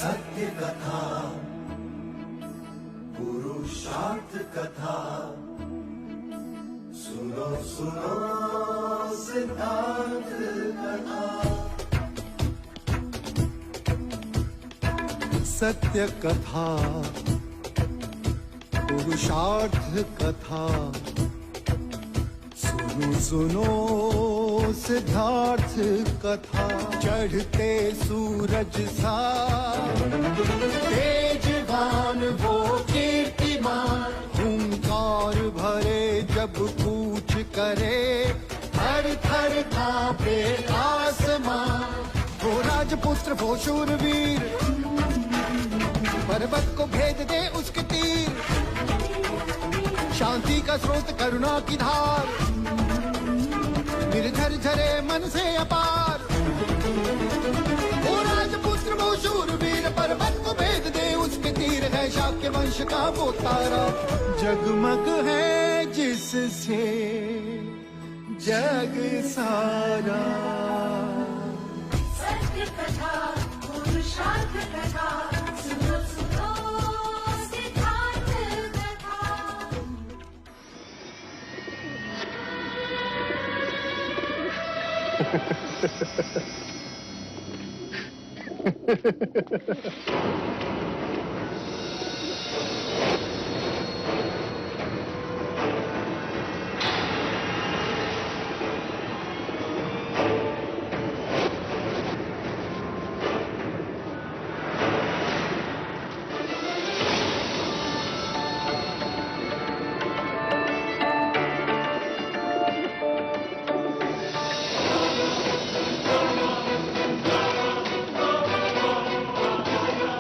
सत्य कथा, पुरुषार्थ कथा, सुनो सुनो सिद्धार्थ कथा। सत्य कथा, पुरुषार्थ कथा, सुनो सुनो सिद्धार्थ कथा। चढ़ते सूरज सा तेजवान वो कीर्तिमान, हुंकार भरे जब कूच करे, थर थर कांपे आसमान। वो राजपुत्र वो शूरवीर, पर्वत को भेद दे उसके तीर, शांति का स्रोत करुणा की धार, निर्झर झरे मन से अपार। वो राजपुत्र वो शूरवीर, पर्वत को भेद दे उसके तीर, है शाक्य वंश का वो तारा, जगमग है जिससे जग सारा। सत्य कथा, पुरुषार्थ कथा, सुनो सुनो सिद्धार्थ कथा।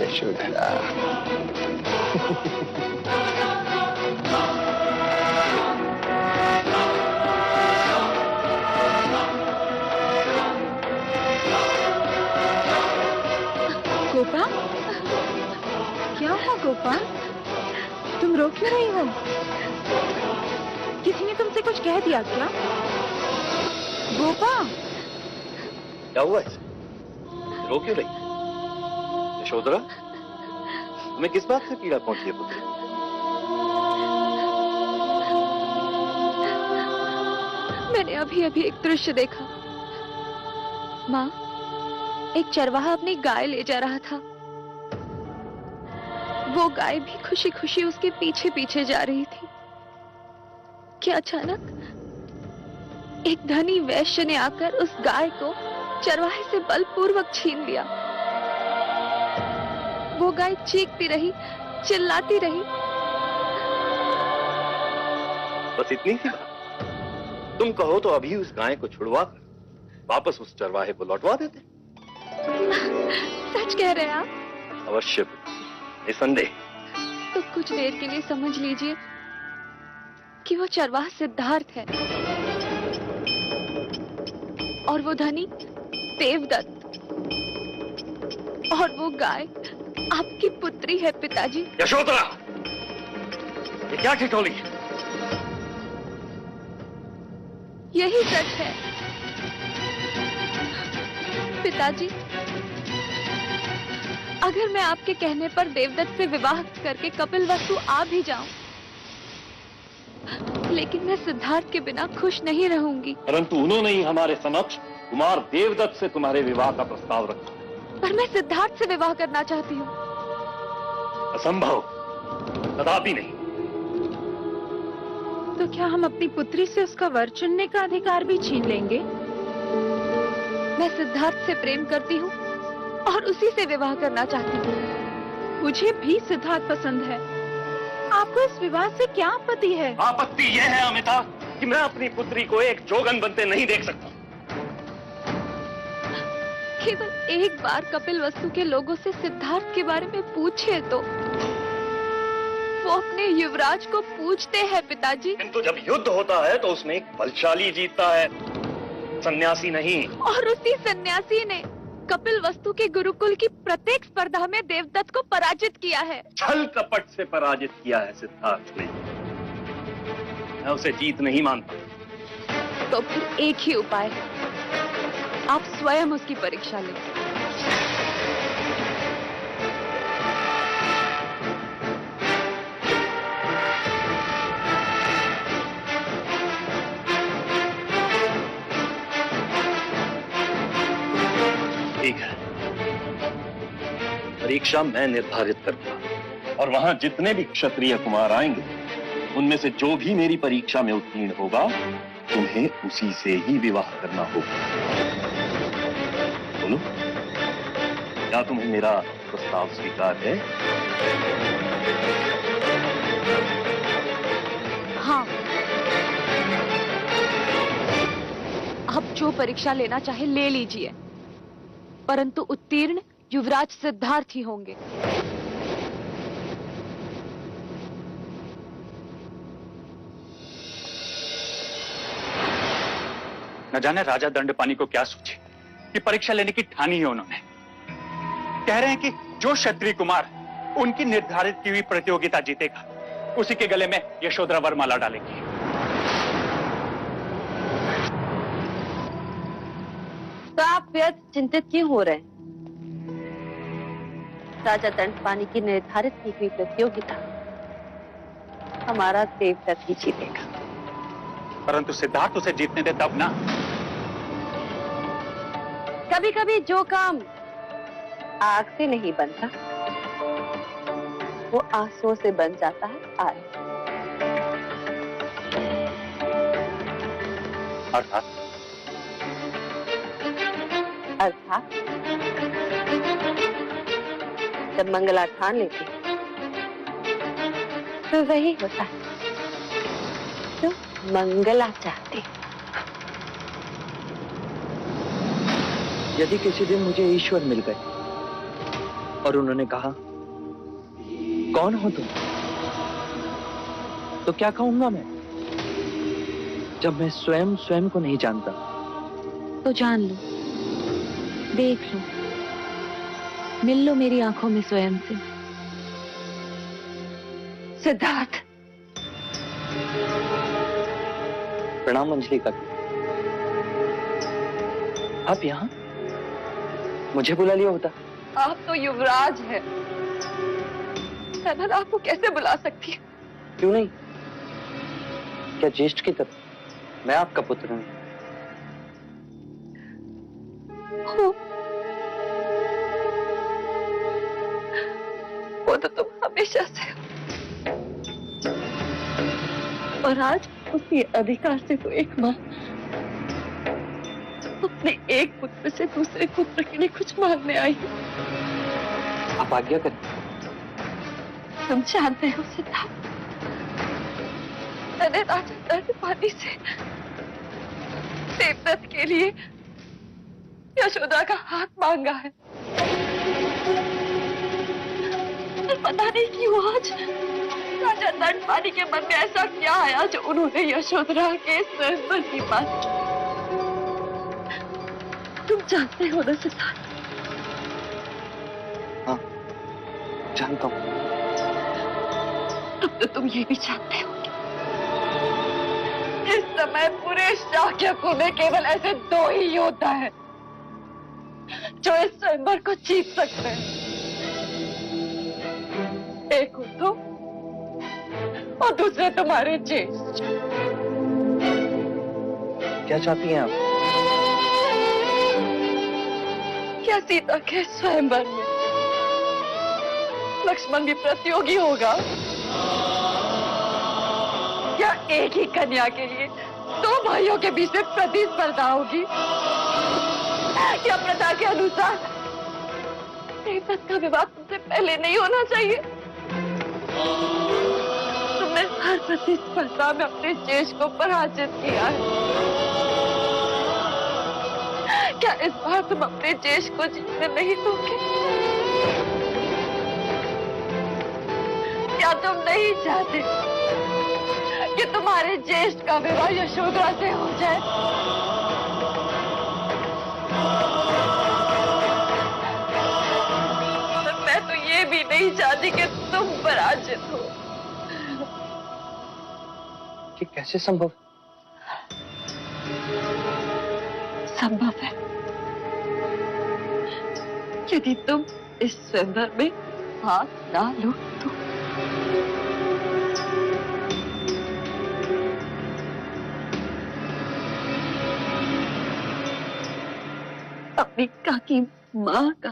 यशोधरा, गोपाल, क्या हुआ गोपाल? तुम रो क्यों रही हो? किसी ने तुमसे कुछ कह दिया क्या? गोपाल, क्या हुआ है? रो क्यों रही? यशोधरा, तुम्हें किस बात से पीड़ा पहुंची है पुत्र? मैंने अभी अभी एक दृश्य देखा। माँ, एक चरवाहा अपनी गाय ले जा रहा था। वो गाय भी खुशी खुशी उसके पीछे पीछे जा रही थी कि अचानक एक धनी वैश्य ने आकर उस गाय को चरवाहे से बलपूर्वक छीन लिया। वो गाय चीखती रही, चिल्लाती रही। बस इतनी सी बात? तुम कहो तो अभी उस गाय को छुड़वा कर वापस उस चरवाहे को लौटवा देते। सच कह रहे हैं आप? अवश्य, निसंदेह। तो कुछ देर के लिए समझ लीजिए कि वो चरवाहा सिद्धार्थ है और वो धनी देवदत्त, और वो गाय आपकी पुत्री है पिताजी। यशोधरा, ये क्या ठिठोली है? यही सच है पिताजी। अगर मैं आपके कहने पर देवदत्त से विवाह करके कपिलवस्तु आ भी जाऊं, लेकिन मैं सिद्धार्थ के बिना खुश नहीं रहूंगी। परंतु उन्होंने ही हमारे समक्ष कुमार देवदत्त से तुम्हारे विवाह का प्रस्ताव रखा। पर मैं सिद्धार्थ से विवाह करना चाहती हूँ। असंभव, कदापि नहीं। तो क्या हम अपनी पुत्री से उसका वर चुनने का अधिकार भी छीन लेंगे? मैं सिद्धार्थ से प्रेम करती हूँ और उसी से विवाह करना चाहती हूँ। मुझे भी सिद्धार्थ पसंद है। आपको इस विवाह से क्या आपत्ति है? आपत्ति यह है अमिता कि मैं अपनी पुत्री को एक जोगन बनते नहीं देख सकता। केवल एक बार कपिलवस्तु के लोगों से सिद्धार्थ के बारे में पूछे तो वो अपने युवराज को पूछते हैं पिताजी। किंतु जब युद्ध होता है तो उसमें एक बलशाली जीतता है, सन्यासी नहीं। और उसी सन्यासी ने कपिलवस्तु के गुरुकुल की प्रत्येक स्पर्धा में देवदत्त को पराजित किया है। छल कपट से पराजित किया है सिद्धार्थ ने। मैं उसे जीत नहीं मानता। तो फिर एक ही उपाय है, आप स्वयं उसकी परीक्षा लें। ठीक है, परीक्षा मैं निर्धारित करूंगा और वहां जितने भी क्षत्रिय कुमार आएंगे उनमें से जो भी मेरी परीक्षा में उत्तीर्ण होगा तुम्हें उसी से ही विवाह करना होगा। बोलो, क्या तुम्हें मेरा प्रस्ताव स्वीकार है? हाँ, आप जो परीक्षा लेना चाहे ले लीजिए, परंतु उत्तीर्ण युवराज सिद्धार्थ ही होंगे। न जाने राजा दंडपानी को क्या सोचे कि परीक्षा लेने की ठानी है उन्होंने। कह रहे हैं कि जो क्षत्रिय कुमार उनकी निर्धारित की हुई प्रतियोगिता जीतेगा उसी के गले में यशोधरा वरमाला डालेगी। तो आप व्यर्थ चिंतित क्यों हो रहे हैं? राजा दंडपानी की निर्धारित की हुई प्रतियोगिता हमारा देवदत्त ही जीतेगा। परंतु सिद्धार्थ उसे जीतने दे तब ना। कभी कभी जो काम आग से नहीं बनता वो आंसुओं से बन जाता है। अर्थात अर्थात जब मंगला ठान लेती तो वही होता है जो मंगला चाहती। यदि किसी दिन मुझे ईश्वर मिल गए और उन्होंने कहा कौन हो तुम, तो क्या कहूंगा मैं जब मैं स्वयं को नहीं जानता? तो जान लो, देख लो, मिल लो मेरी आंखों में स्वयं से। सिद्धार्थ। प्रणाम अंजलि का। आप यहाँ? मुझे बुला लिया होता। आप तो युवराज हैं, मैं आपको कैसे बुला सकती हूँ? क्यों नहीं? क्या ज्येष्ठ की तरह मैं आपका पुत्र हूँ। वो तो तुम हमेशा से हो। और आज उसी अधिकार से तो एक माँ अपने एक पुत्र से दूसरे पुत्र के लिए कुछ मांगने आई है। आप आज्ञा करें। तुम जानते हो सिद्धार्थ, मैंने राजा दंडपानी से देवदत्त के लिए यशोदा का हाथ मांगा है। पर पता नहीं क्यों आज राजा दंडपानी के मन में ऐसा क्या आया जो उन्होंने यशोधरा के स्वयंवर की बात। तुम जानते हो ना सिद्धार्थ? हाँ, जानता हूँ। अब तो तुम ये भी जानते हो इस समय पूरे शाक्यकुल में केवल ऐसे दो ही योद्धा हैं जो इस स्वयंवर को जीत सकते हैं। एक हो तुम और दूसरे तुम्हारे ज्येष्ठ। क्या चाहती हैं आप? क्या सीता के स्वयंवर में लक्ष्मण भी प्रतियोगी होगा? या एक ही कन्या के लिए दो भाइयों के बीच में प्रतिस्पर्धा होगी? या प्रथा के अनुसार देवदत्त का विवाह तुमसे पहले नहीं होना चाहिए? तुमने हर प्रतिस्पर्धा में अपने ज्येष्ठ को पराजित किया है। क्या इस बार तुम अपने ज्येष्ठ को जीतने नहीं दोगे? क्या तुम नहीं चाहते कि तुम्हारे ज्येष्ठ का विवाह यशोधरा से हो जाए? और मैं तो ये भी नहीं चाहती कि तुम पराजित हो। ये कैसे संभव? संभव है यदि तुम इस स्वयंवर में हाथ ना लो तो। अपनी काकी माँ का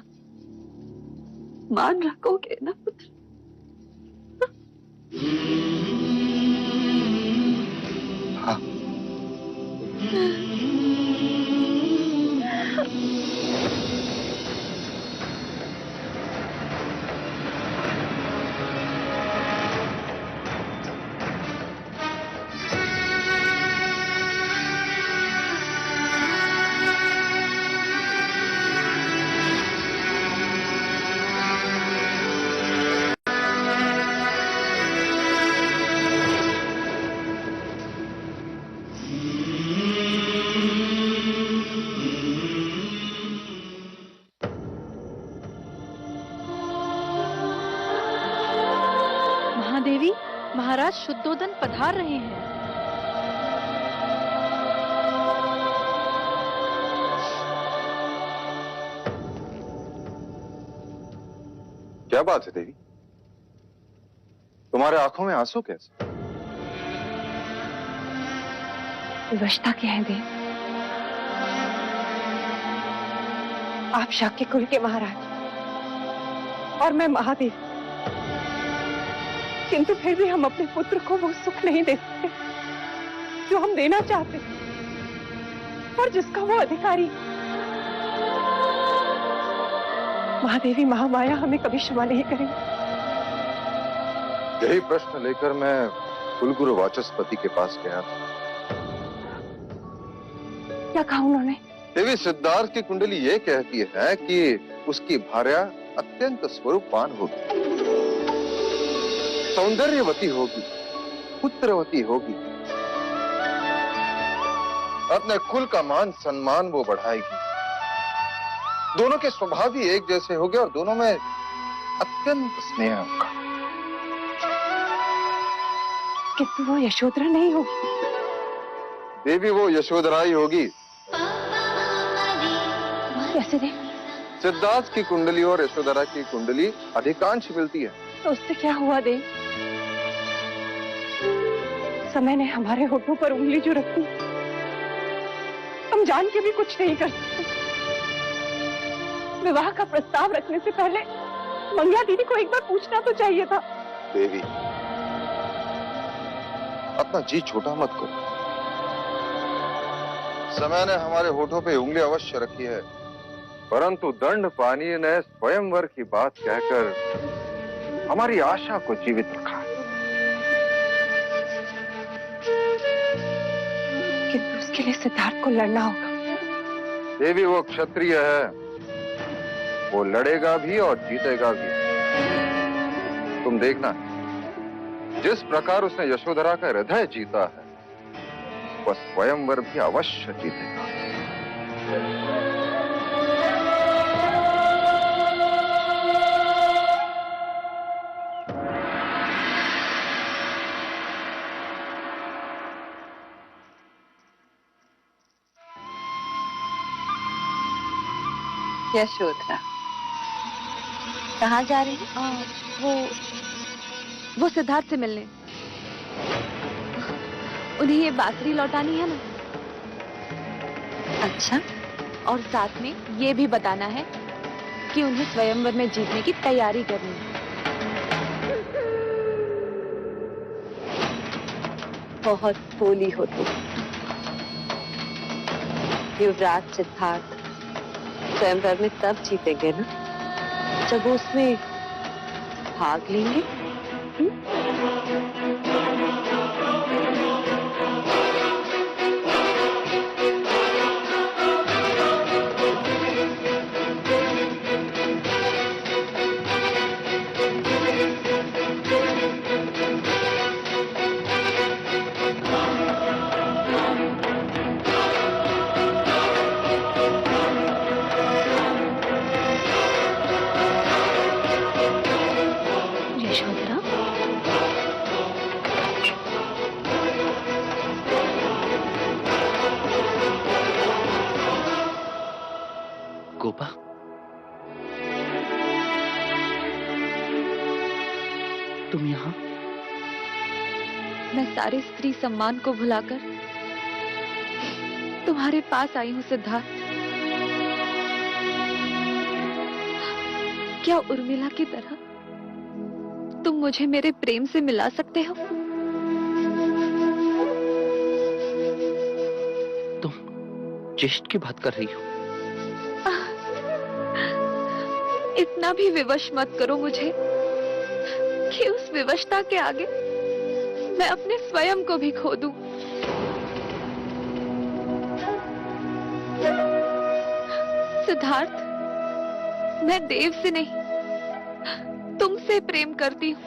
मान रखोगे ना पुत्र? हाँ। महादेवी, महाराज शुद्धोदन पधार रहे हैं। क्या बात है देवी, तुम्हारे आंखों में आंसू कैसे? विवशता के हैं देव। आप शाक्य कुल के महाराज और मैं महादेव, किंतु फिर भी हम अपने पुत्र को वो सुख नहीं दे सकते जो हम देना चाहते और जिसका वो अधिकारी। महादेवी महामाया हमें कभी क्षमा नहीं करेंगे। यही प्रश्न लेकर मैं कुलगुरु वाचस्पति के पास गया था। क्या कहा उन्होंने? देवी, सिद्धार्थ की कुंडली ये कहती है कि उसकी भार्या अत्यंत स्वरूपवान होगी, सौंदर्यवती होगी, पुत्रवती होगी, अपने कुल का मान सम्मान वो बढ़ाएगी, दोनों के स्वभाव ही एक जैसे होंगे और दोनों में अत्यंत स्नेह होगा। किंतु वो यशोधरा नहीं होगी। देवी, वो यशोधरा ही होगी। कैसे दे? सिद्धार्थ की कुंडली और यशोधरा की कुंडली अधिकांश मिलती है। तो उससे क्या हुआ दे? समय ने हमारे होठों पर उंगली जो रखी, हम जान के भी कुछ नहीं कर सकते। विवाह का प्रस्ताव रखने से पहले मंगला दीदी को एक बार पूछना तो चाहिए था। देवी, अपना जी छोटा मत करो। समय ने हमारे होठों पे उंगली अवश्य रखी है, परंतु दंड पानी ने स्वयंवर की बात कहकर हमारी आशा को जीवित रखा है। किंतु उसके लिए सिद्धार्थ को लड़ना होगा। देवी, वो क्षत्रिय है, वो लड़ेगा भी और जीतेगा भी। तुम देखना, जिस प्रकार उसने यशोधरा का हृदय जीता है, वह स्वयंवर भी अवश्य जीतेगा। यशोधरा कहाँ जा रही है? वो सिद्धार्थ से मिलने। उन्हें ये बांसुरी लौटानी है ना। अच्छा, और साथ में ये भी बताना है कि उन्हें स्वयंवर में जीतने की तैयारी करनी है। बहुत भोली हो तुम। युवराज सिद्धार्थ स्वयंवर में तब जीतेंगे ना जब वो उसमें भाग लेंगे। गोपा, तुम यहाँ? मैं सारे स्त्री सम्मान को भुलाकर तुम्हारे पास आई हूँ सिद्धार्थ। क्या उर्मिला की तरह तुम मुझे मेरे प्रेम से मिला सकते हो? तुम ज्येष्ठ की बात कर रही हो? इतना भी विवश मत करो मुझे कि उस विवशता के आगे मैं अपने स्वयं को भी खो दूं। सिद्धार्थ, मैं देव से नहीं तुमसे प्रेम करती हूँ।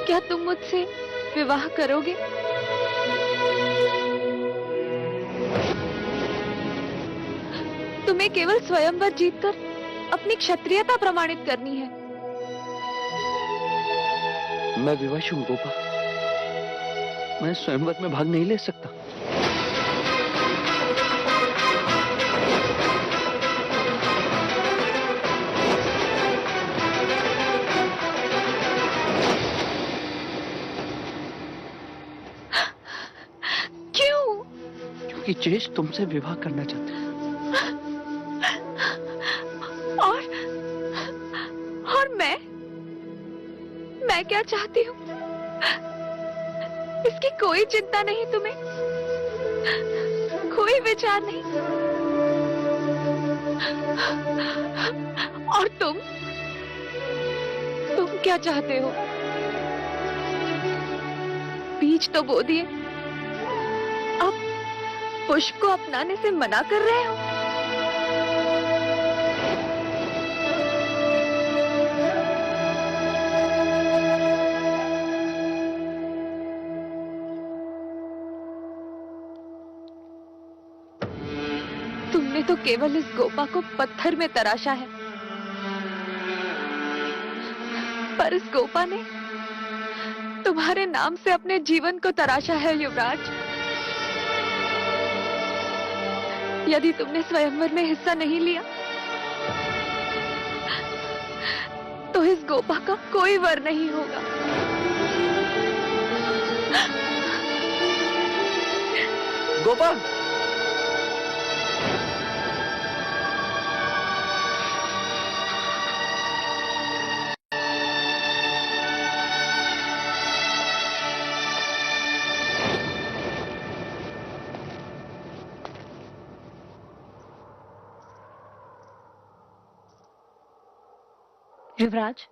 क्या तुम मुझसे विवाह करोगे? तुम्हें केवल स्वयंवर जीतकर अपनी क्षत्रियता प्रमाणित करनी है। मैं विवश हूँ गोपा, मैं स्वयंवर में भाग नहीं ले सकता। कि ज्येष्ठ तुमसे विवाह करना चाहते हैं। और मैं क्या चाहती हूँ इसकी कोई चिंता नहीं तुम्हें, कोई विचार नहीं। और तुम क्या चाहते हो? बीज तो बो दिए, अब पुष्प को अपनाने से मना कर रहे हो? तुमने तो केवल इस गोपा को पत्थर में तराशा है, पर इस गोपा ने तुम्हारे नाम से अपने जीवन को तराशा है युवराज। यदि तुमने स्वयंवर में हिस्सा नहीं लिया तो इस गोपा का कोई वर नहीं होगा। गोपा, युवराज,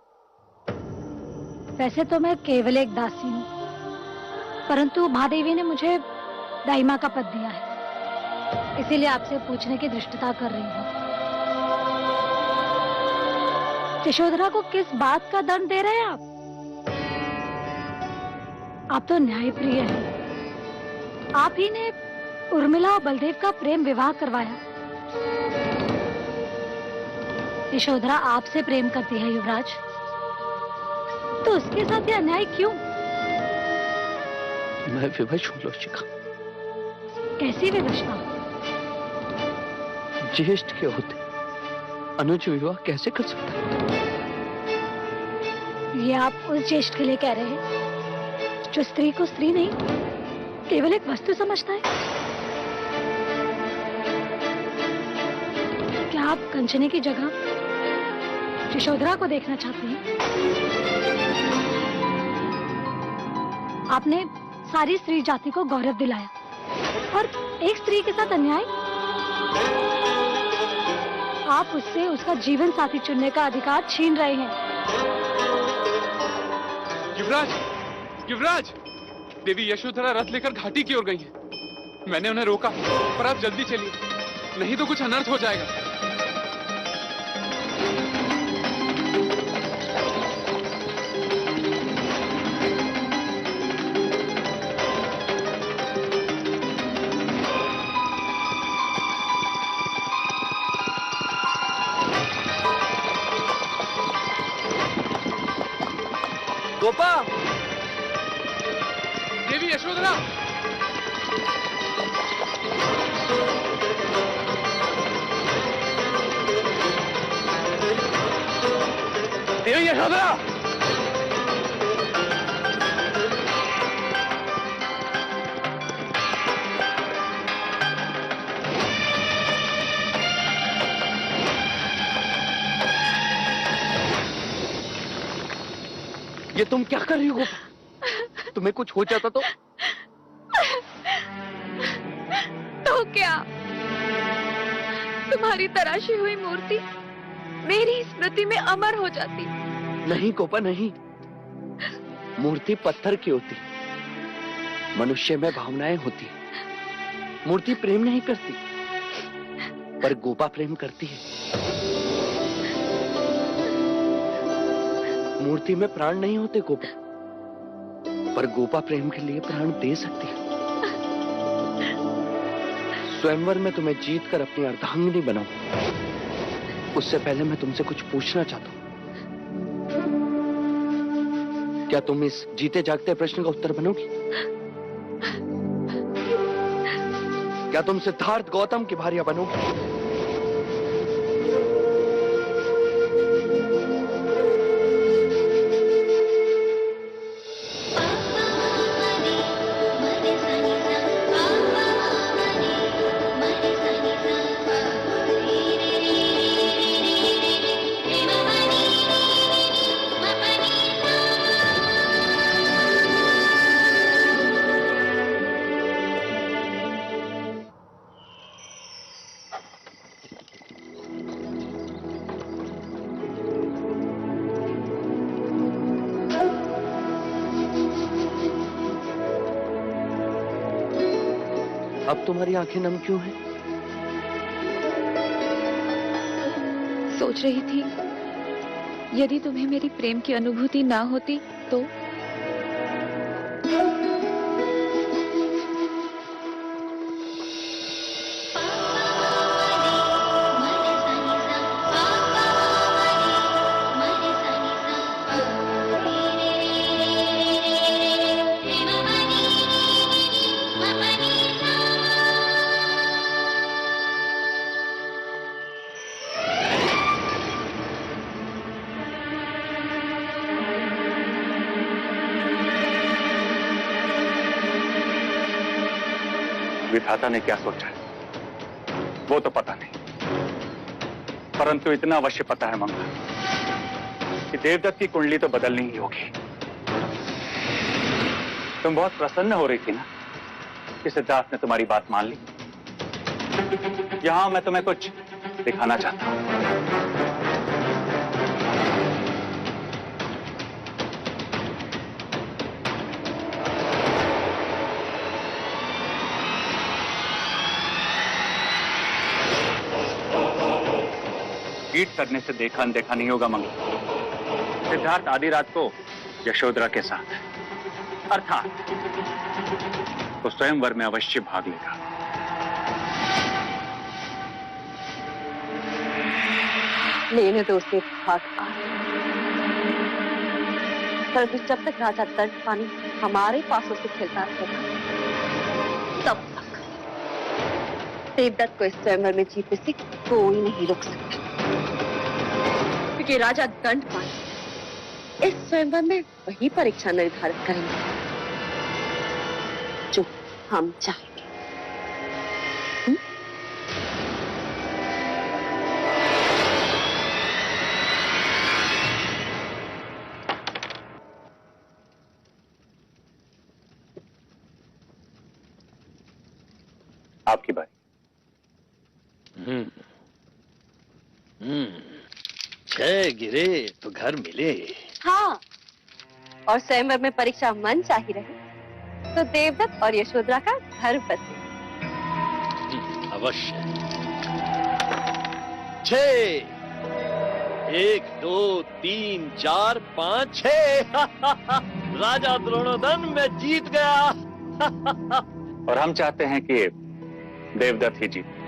वैसे तो मैं केवल एक दासी हूँ, परंतु महादेवी ने मुझे दाइमा का पद दिया है, इसीलिए आपसे पूछने की धृष्टता कर रही हूँ। यशोधरा को किस बात का दंड दे रहे हैं आप? आप तो न्यायप्रिय हैं। आप ही ने उर्मिला और बलदेव का प्रेम विवाह करवाया। यशोधरा आपसे प्रेम करती है युवराज, तो उसके साथ ये अन्याय क्यों? मैं विवश हूँ लोचिका। कैसी विवशता? ज्येष्ठ के होते अनुज विवाह कैसे कर सकता है? ये आप उस ज्येष्ठ के लिए कह रहे हैं जो स्त्री को स्त्री नहीं, केवल एक वस्तु समझता है। क्या आप कंचने की जगह यशोधरा को देखना चाहते हैं? आपने सारी स्त्री जाति को गौरव दिलाया और एक स्त्री के साथ अन्याय? आप उससे उसका जीवन साथी चुनने का अधिकार छीन रहे हैं। युवराज, युवराज, देवी यशोधरा रथ लेकर घाटी की ओर गई हैं। मैंने उन्हें रोका, पर आप जल्दी चलिए, नहीं तो कुछ अनर्थ हो जाएगा। गोपा, देवी यशोधरा, देवी यशोधरा, ये तुम क्या कर रही हो गोपा? तुम्हें कुछ हो जाता तो क्या? तुम्हारी तराशी हुई मूर्ति मेरी स्मृति में अमर हो जाती। नहीं गोपा नहीं, मूर्ति पत्थर की होती, मनुष्य में भावनाएं होती। मूर्ति प्रेम नहीं करती, पर गोपा प्रेम करती है। मूर्ति में प्राण नहीं होते गोपा, पर गोपा प्रेम के लिए प्राण दे सकती है। स्वयंवर में तुम्हें जीत कर अपनी अर्धांगिनी बनाऊं, उससे पहले मैं तुमसे कुछ पूछना चाहता हूं। क्या तुम इस जीते जागते प्रश्न का उत्तर बनोगी? क्या तुम सिद्धार्थ गौतम की भार्या बनोगी? अब तुम्हारी आंखें नम क्यों हैं? सोच रही थी यदि तुम्हें मेरी प्रेम की अनुभूति ना होती तो। विधाता ने क्या सोचा है वो तो पता नहीं, परंतु इतना अवश्य पता है मंगल कि देवदत्त की कुंडली तो बदलनी ही होगी। तुम बहुत प्रसन्न हो रही थी ना कि सिद्धार्थ ने तुम्हारी बात मान ली। यहां मैं तुम्हें कुछ दिखाना चाहता हूं। चीट करने से देखा अनदेखा नहीं होगा मंगल। सिद्धार्थ आधी रात को यशोधरा के साथ, अर्थात तो स्वयंवर में अवश्य भाग लेगा। लेने तो उसके भाग पार, परंतु जब तक राजा दंडपानी हमारे पासों से खेलता रहेगा तब तक देवदत्त को इस स्वयंवर में जीतने से कोई नहीं रोक सकता, क्योंकि राजा दंडपानी इस स्वयंवर में वही परीक्षा निर्धारित करेंगे जो हम चाहेंगे। आपकी बारी। छह गिरे तो घर मिले। हाँ, और स्वयंवर में परीक्षा मन चाही रहे तो देवदत्त और यशोधरा का घर बसे। अवश्य। 6 1 2 3 4 5 6 राजा द्रोणोदन मैं जीत गया। और हम चाहते हैं कि देवदत्त ही जीते।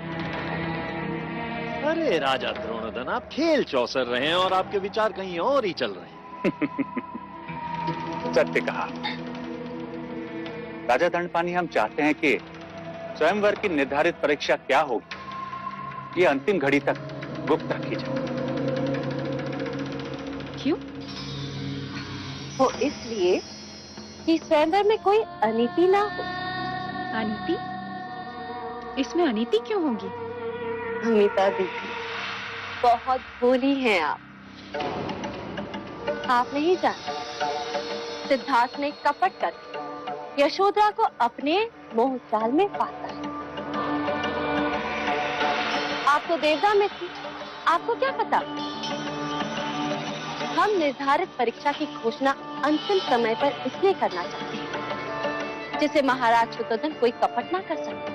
अरे राजा द्रोणोदन, आप खेल चौसर रहे हैं और आपके विचार कहीं और ही चल रहे हैं। सत्य कहा राजा दंडपानी। हम चाहते हैं कि स्वयंवर की निर्धारित परीक्षा क्या होगी ये अंतिम घड़ी तक गुप्त रखी जाए। क्यों? वो इसलिए कि स्वयंवर में कोई अनीति ना हो। अनीति? इसमें अनीति क्यों होगी? अमिता दीदी, बहुत भोली हैं आप नहीं जानते सिद्धार्थ ने कपट कर यशोधरा को अपने मोह जाल में फांसा है। आप तो देवता में थी, आपको क्या पता? हम निर्धारित परीक्षा की घोषणा अंतिम समय पर इसलिए करना चाहते हैं जिसे महाराज शुद्धोधन कोई कपट ना कर सके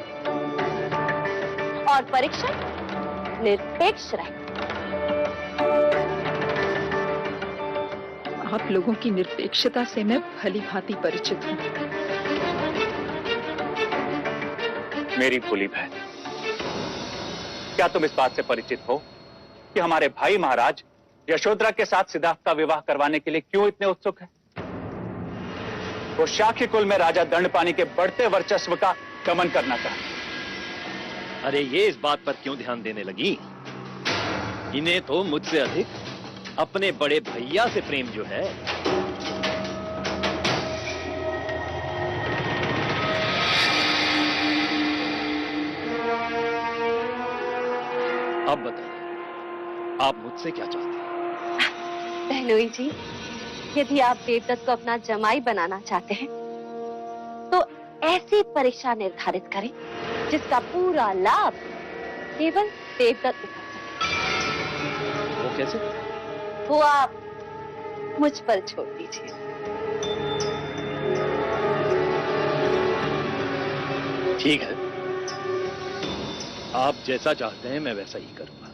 और परीक्षा निरपेक्ष रहे। आप लोगों की निरपेक्षता से मैं भली भांति परिचित हूँ। मेरी भोली बहन, क्या तुम इस बात से परिचित हो कि हमारे भाई महाराज यशोधरा के साथ सिद्धार्थ का विवाह करवाने के लिए क्यों इतने उत्सुक हैं? वो शाक्य कुल में राजा दंडपानी के बढ़ते वर्चस्व का दमन करना चाहते हैं। अरे ये इस बात पर क्यों ध्यान देने लगी? इन्हें तो मुझसे अधिक अपने बड़े भैया से प्रेम जो है। अब बताइए, आप मुझसे क्या चाहते हैं? बहनोई जी, यदि आप देवदत्त को अपना जमाई बनाना चाहते हैं तो ऐसी परीक्षा निर्धारित करें जिसका पूरा लाभ केवल देवदत्त उठा सके। वो कैसे? वो आप मुझ पर छोड़ दीजिए। ठीक है, आप जैसा चाहते हैं मैं वैसा ही करूंगा।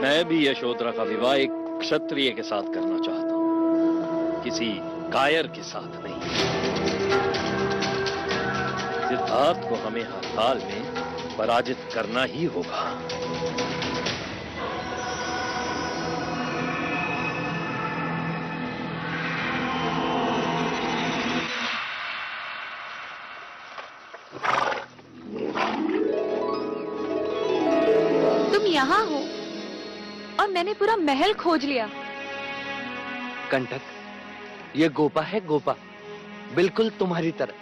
मैं भी यशोधरा का विवाह एक क्षत्रिय के साथ करना चाहता हूं, किसी कायर के साथ नहीं। सिद्धार्थ को हमें हर हाल में पराजित करना ही होगा। यहाँ हो और मैंने पूरा महल खोज लिया। कंटक, ये गोपा है, गोपा, बिल्कुल तुम्हारी तरह,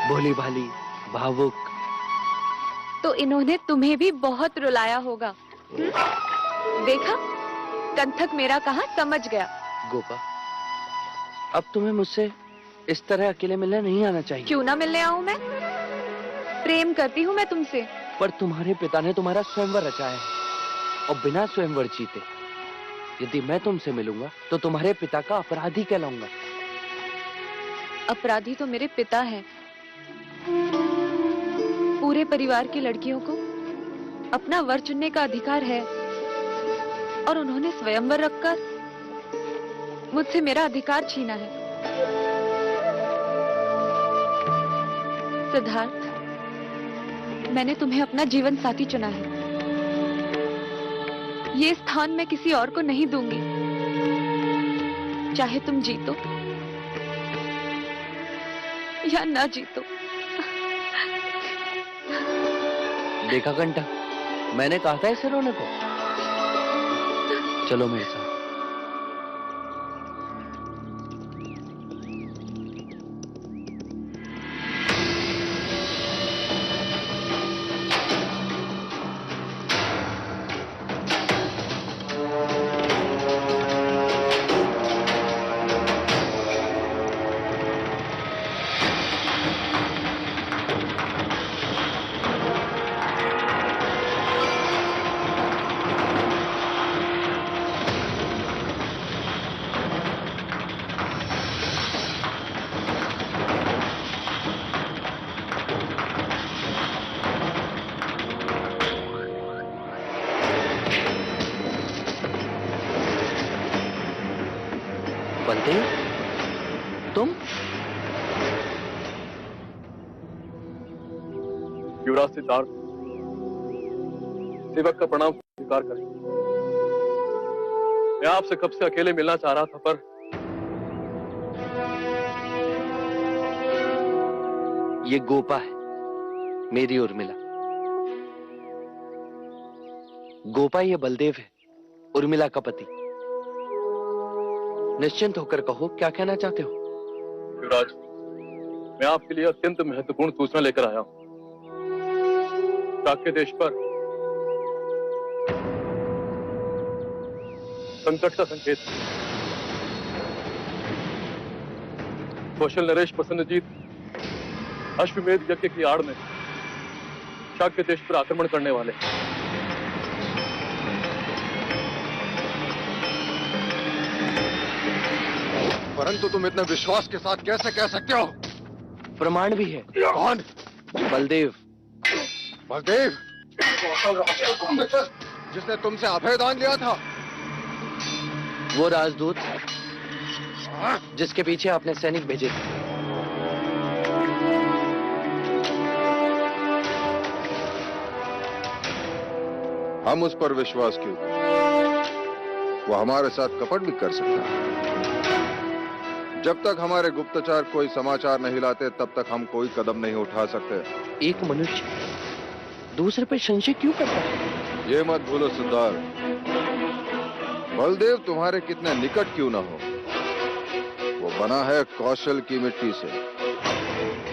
भोली भाली, भावुक। तो इन्होंने तुम्हें भी बहुत रुलाया होगा। देखा, कंठक मेरा कहा समझ गया। गोपा, अब तुम्हें मुझसे इस तरह अकेले मिलने नहीं आना चाहिए। क्यों ना मिलने आऊं मैं? प्रेम करती हूँ मैं तुमसे। पर तुम्हारे पिता ने तुम्हारा स्वयंवर रचाया है और बिना स्वयंवर जीते यदि मैं तुमसे मिलूंगा तो तुम्हारे पिता का अपराधी कहलाऊंगा। अपराधी तो मेरे पिता हैं। पूरे परिवार की लड़कियों को अपना वर चुनने का अधिकार है और उन्होंने स्वयंवर रखकर मुझसे मेरा अधिकार छीना है। सिद्धार्थ, मैंने तुम्हें अपना जीवन साथी चुना है। ये स्थान मैं किसी और को नहीं दूंगी, चाहे तुम जीतो या ना जीतो। देखा कंटा, मैंने कहा था इसे रोने को। चलो मेरे साथ। बलदेव, तुम? युवराज सिद्धार्थ, सेवक का प्रणाम स्वीकार करें। मैं आपसे कब से अकेले मिलना चाह रहा था, पर ये गोपा है, मेरी उर्मिला। गोपा ये बलदेव है, उर्मिला का पति। निश्चिंत होकर कहो, क्या कहना चाहते हो? युवराज, मैं आपके लिए अत्यंत महत्वपूर्ण सूचना लेकर आया हूं। शाक्य देश पर संकट का संकेत है। कौशल नरेश प्रसन्नजीत अश्वमेध यज्ञ की आड़ में शाक्य देश पर आक्रमण करने वाले। परंतु तुम इतने विश्वास के साथ कैसे कह सकते हो? प्रमाण भी है। कौन? बलदेव। बलदेव जिसने तुमसे अभय दान लिया था? वो राजदूत जिसके पीछे आपने सैनिक भेजे थे। हम उस पर विश्वास क्यों? वो हमारे साथ कपट भी कर सकता है। जब तक हमारे गुप्तचर कोई समाचार नहीं लाते तब तक हम कोई कदम नहीं उठा सकते। एक मनुष्य दूसरे पे संशय क्यों करता है? ये मत भूलो सिद्धार्थ, बलदेव तुम्हारे कितने निकट क्यों ना हो, वो बना है कौशल की मिट्टी से।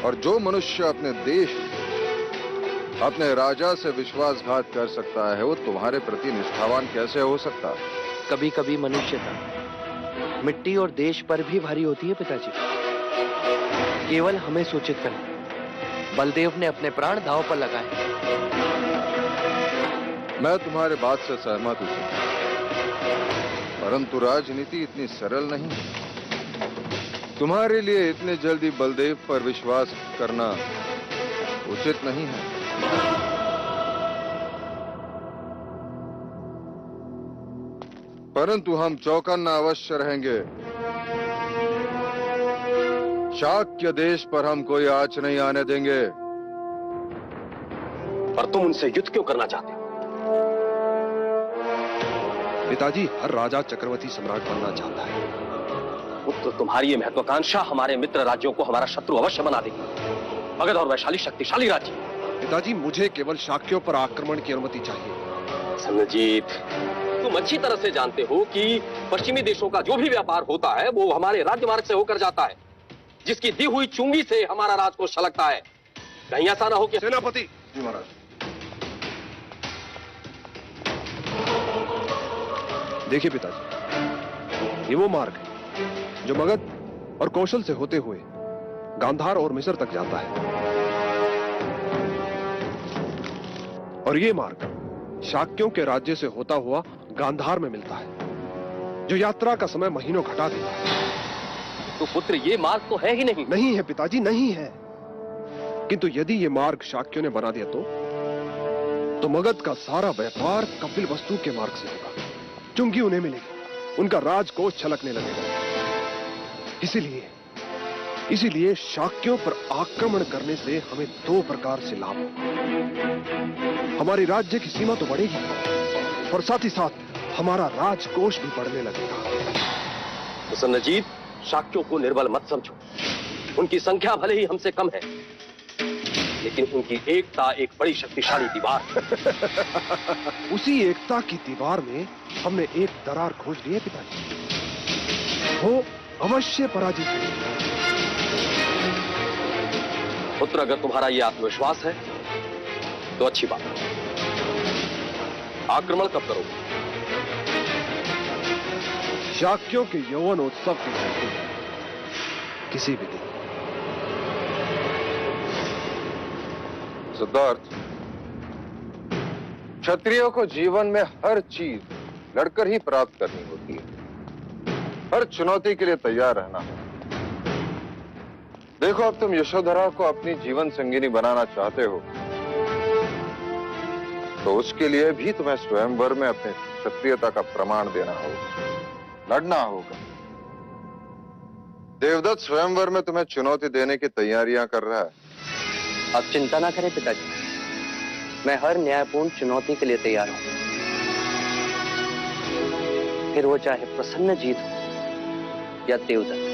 और जो मनुष्य अपने देश, अपने राजा से विश्वासघात कर सकता है, वो तुम्हारे प्रति निष्ठावान कैसे हो सकता है? कभी कभी मनुष्यता मिट्टी और देश पर भी भारी होती है पिताजी। केवल हमें सूचित करें। बलदेव ने अपने प्राण दांव पर लगाए। मैं तुम्हारे बात से सहमत हूं, परंतु राजनीति इतनी सरल नहीं है। तुम्हारे लिए इतने जल्दी बलदेव पर विश्वास करना उचित नहीं है। परंतु हम चौकन्ना अवश्य रहेंगे। शाक्य देश पर हम कोई आंच नहीं आने देंगे। पर तुम उनसे युद्ध क्यों करना चाहते हो? पिताजी, हर राजा चक्रवर्ती सम्राट बनना चाहता है। पुत्र, तुम्हारी ये महत्वाकांक्षा हमारे मित्र राज्यों को हमारा शत्रु अवश्य बना देगी। मगध और वैशाली शक्तिशाली राज्य। पिताजी, मुझे केवल शाक्यों पर आक्रमण की अनुमति चाहिए। प्रसन्नजीत, तुम अच्छी तरह से जानते हो कि पश्चिमी देशों का जो भी व्यापार होता है वो हमारे राजमार्ग से होकर जाता है, जिसकी दी हुई चुंगी से हमारा राजकोष छलकता है। कहीं ऐसा ना हो कि सेनापति। जी महाराज। देखिए पिताजी, ये वो मार्ग है जो मगध और कौशल से होते हुए गांधार और मिस्र तक जाता है, और ये मार्ग शाक्यों के राज्य से होता हुआ गांधार में मिलता है, जो यात्रा का समय महीनों घटा देता है। तो पुत्र, ये मार्ग तो है ही नहीं। नहीं है पिताजी, नहीं है। किंतु यदि ये मार्ग शाक्यों ने बना दिया तो मगध का सारा व्यापार कपिल वस्तु के मार्ग से होगा। चुंगी उन्हें मिलेगी, उनका राजकोष छलकने लगेगा। इसीलिए शाक्यों पर आक्रमण करने से हमें दो प्रकार से लाभ होगा। हमारी राज्य की सीमा तो बढ़ेगी और साथ ही साथ हमारा राजकोष भी बढ़ने लगेगा। प्रसन्नजीत, शाक्यों को निर्बल मत समझो। उनकी संख्या भले ही हमसे कम है, लेकिन उनकी एकता एक बड़ी शक्तिशाली दीवार है। उसी एकता की दीवार में हमने एक दरार खोज ली है पिताजी। वो अवश्य पराजित है। पुत्र, अगर तुम्हारा यह आत्मविश्वास है तो अच्छी बात है। आक्रमण कब करोगे? शाक्यों के यौवनोत्सव के दिन, किसी भी दिन। सिद्धार्थ, क्षत्रियों को जीवन में हर चीज लड़कर ही प्राप्त करनी होती है। हर चुनौती के लिए तैयार रहना है। देखो, अब तुम यशोधरा को अपनी जीवन संगिनी बनाना चाहते हो, तो उसके लिए भी तुम्हें स्वयंवर में अपने क्षत्रियता का प्रमाण देना होगा, लड़ना होगा। देवदत्त स्वयंवर में तुम्हें चुनौती देने की तैयारियां कर रहा है। आप चिंता ना करें पिताजी, मैं हर न्यायपूर्ण चुनौती के लिए तैयार हूं। फिर वो चाहे प्रसन्नजीत हो या देवदत्त।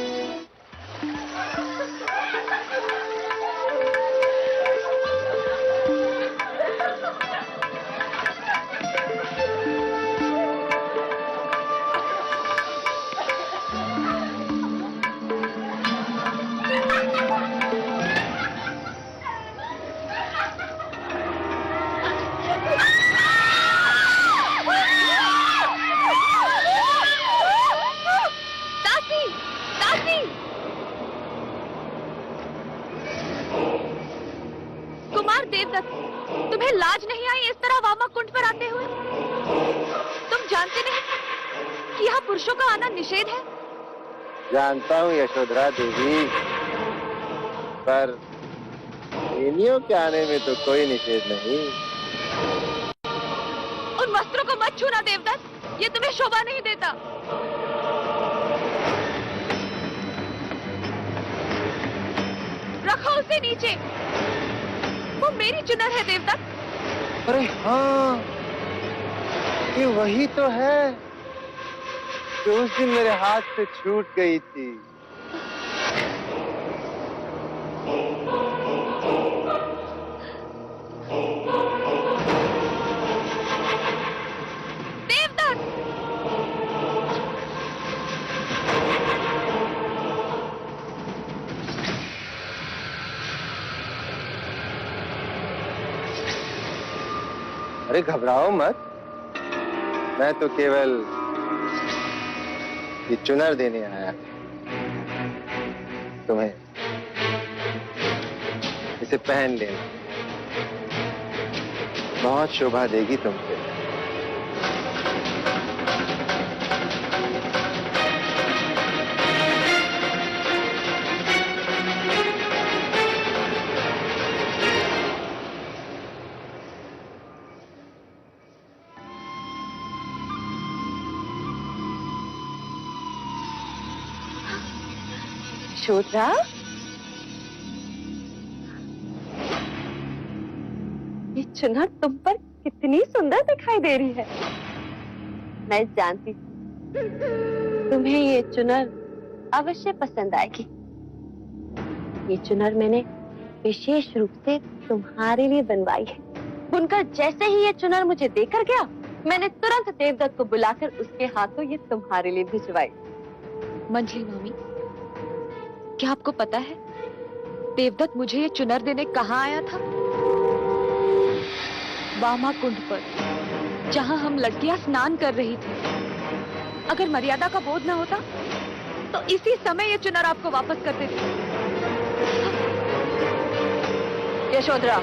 तुम्हें लाज नहीं आई इस तरह वामा कुंड पर आते हुए? तुम जानते नहीं कि यहाँ पुरुषों का आना निषेध है? जानता हूँ यशोधरा देवी, पर प्रेमियों के आने में तो कोई निषेध नहीं। उन वस्त्रों को मत छूना देवदत्त, ये तुम्हें शोभा नहीं देता। रखो उसे नीचे, वो मेरी चुनर है देवदत्त। अरे हाँ, ये वही तो है जो उस दिन मेरे हाथ से छूट गई थी। अरे घबराओ मत, मैं तो केवल ये चुनर देने आया तुम्हें। इसे पहन लेना, बहुत शोभा देगी तुमसे। यशोधरा, ये चुनर तुम पर कितनी सुंदर दिखाई दे रही है। मैं जानती थी तुम्हें ये चुनर अवश्य पसंद आएगी। ये चुनर मैंने विशेष रूप से तुम्हारे लिए बनवाई है। बुनकर जैसे ही ये चुनर मुझे देकर गया, मैंने तुरंत देवदत्त को बुलाकर उसके हाथों ये तुम्हारे लिए भिजवाई। मंजली मामी, क्या आपको पता है देवदत्त मुझे ये चुनर देने कहाँ आया था? वामा कुंड पर, जहाँ हम लड़कियां स्नान कर रही थी। अगर मर्यादा का बोध न होता तो इसी समय ये चुनर आपको वापस कर देती। यशोधरा,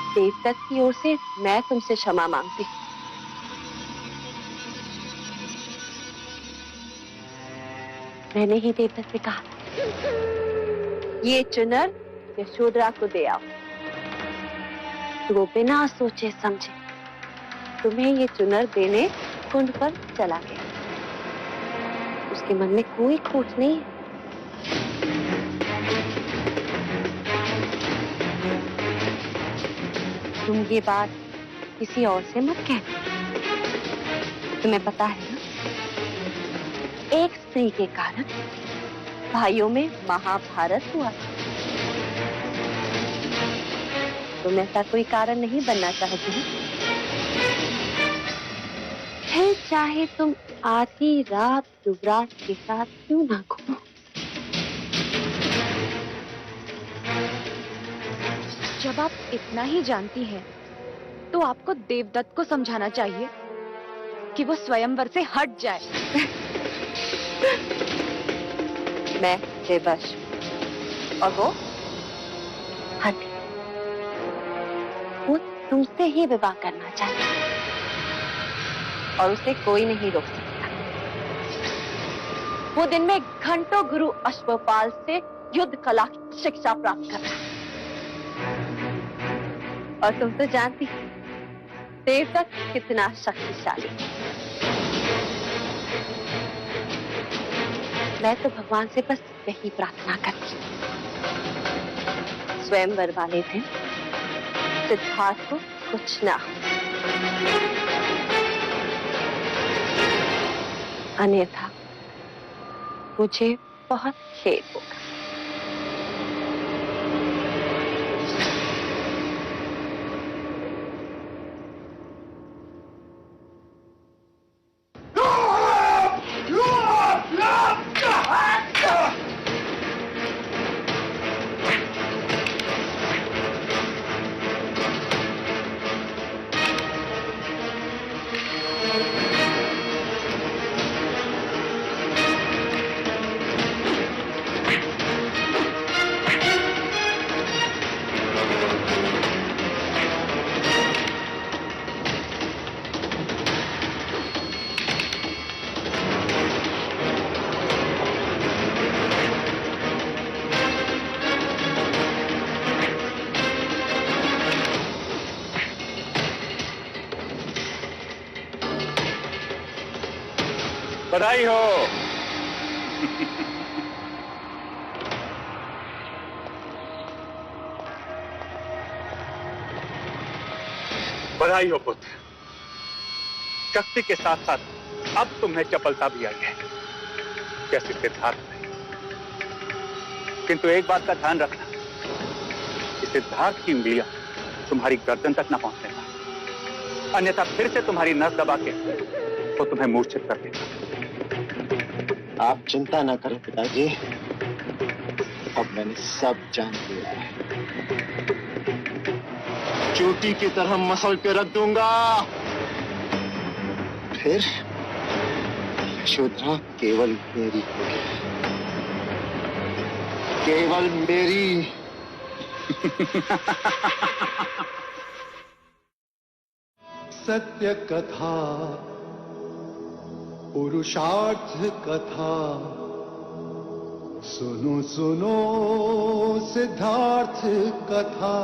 देवदत्त की ओर से मैं तुमसे क्षमा मांगती हूँ। मैंने ही देवदत्त से कहा ये चुनर यशोधरा को दे आओ, तो वो बिना सोचे समझे तुम्हें ये चुनर देने कुंड पर चला गया। उसके मन में कोई खोट नहीं है। तुम ये बात किसी और से मत कहना। तुम्हें पता है ना, एक स्त्री के कारण भाइयों में महाभारत हुआ। तुम ऐसा कोई कारण नहीं बनना चाहती हो? फिर चाहे तुम आधी रात युवराज के साथ क्यों ना घूमो। जब आप इतना ही जानती हैं, तो आपको देवदत्त को समझाना चाहिए कि वो स्वयंवर से हट जाए। मैं बेबस और वो हटी। वो तुमसे ही विवाह करना चाहती है और उसे कोई नहीं रोक सकता। वो दिन में घंटों गुरु अश्वपाल से युद्ध कला की शिक्षा प्राप्त कर रहा है। और तुम तो जानती हो देवदत्त कितना शक्तिशाली। मैं तो भगवान से बस यही प्रार्थना करती हूँ, स्वयंवर वाले दिन सिद्धार्थ को कुछ ना हो, अन्यथा मुझे बहुत खेद होगा। बधाई हो। बधाई हो पुत्र। शक्ति के साथ साथ अब तुम्हें चपलता भी आई है, जैसे सिद्धार्थ में। किंतु एक बात का ध्यान रखना कि सिद्धार्थ की उंगलियां तुम्हारी गर्दन तक न पहुंचने पाए, अन्यथा फिर से तुम्हारी नस दबा के वो तुम्हें मूर्छित कर देगा। आप चिंता ना करें पिताजी, अब मैंने सब जान लिया है। चोटी की तरह मसल के रख दूंगा, फिर यशोधरा केवल मेरी होगी, केवल मेरी। सत्य कथा, पुरुषार्थ कथा, सुनो सुनो सिद्धार्थ कथा।